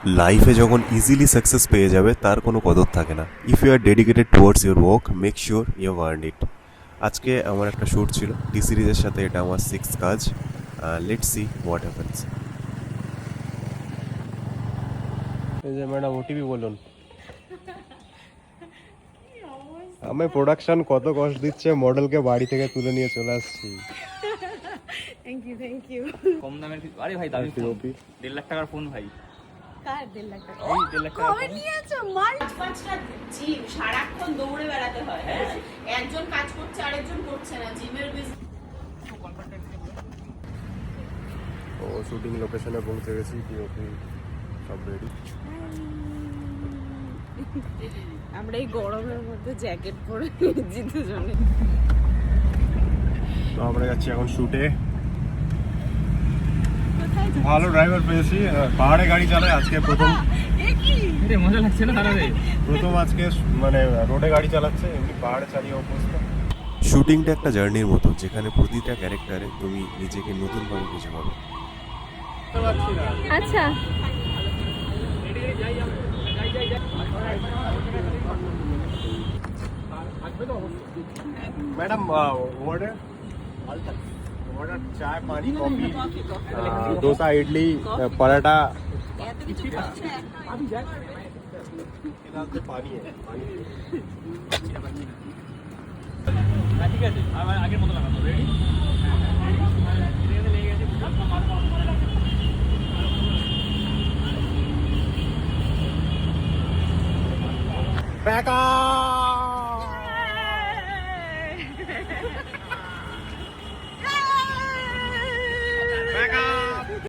লাইফে যখন easily success পেয়ে যাবে তার কোনো কদর থাকে না। If you are dedicated towards your work, make sure you earn it. আজকে আমার একটা শ্যুট ছিল টি সিরিজের সাথে, এটা আমার 6th কাজ। Let's see what happens. এই যে ম্যাডাম ওটিপি বলুন। আমি প্রোডাকশন কত কষ্ট দিচ্ছে, মডেলকে বাড়ি থেকে তুলে নিয়ে চলে আসছি। থ্যাংক ইউ কম দামের আরে ভাই দামি ফোন, 1.5 লাখ টাকার ফোন ভাই। কার 1.5 লাখ টাকা? এই 1.5 লাখ টাকার কবে ফোন। নিয়েছো মাল? পাঁচটা জিম সারাক্ষণ দৌড়ে বেড়াতে হয়। হ্যাঁ, একজন কাজ করছে আরেকজন করছে না। জিমের বিজনেস। ও শুটিং লোকেশনে পৌঁছে গেছি, পিওপি সব রেডি। আমরা এই গরমের মধ্যে জ্যাকেট পরে জিতে জন্য। তো আমরা যাচ্ছি এখন শুটে। ভালো ড্রাইভার পেয়েছি, পাহাড়ে গাড়ি চালায় আজকে প্রথম। আরে মজা লাগছে না দাঁড়াবে? প্রথম আজকে মানে রোডে গাড়ি চালাচ্ছে, এমনি পাহাড়ে চালিয়ে অভ্যস্ত। শুটিংটা একটা জার্নির মতো, যেখানে প্রতিটা ক্যারেক্টারে তুমি নিজেকে নতুনভাবে খুঁজে পাবে। আচ্ছা, मैडम ऑर्डर ऑर्डर चाय पानी कॉफी डोसा इडली पराठा। पानी है ঠিক আছে, আমার আগের মতো লাগাবো। রেডি? बैकअप।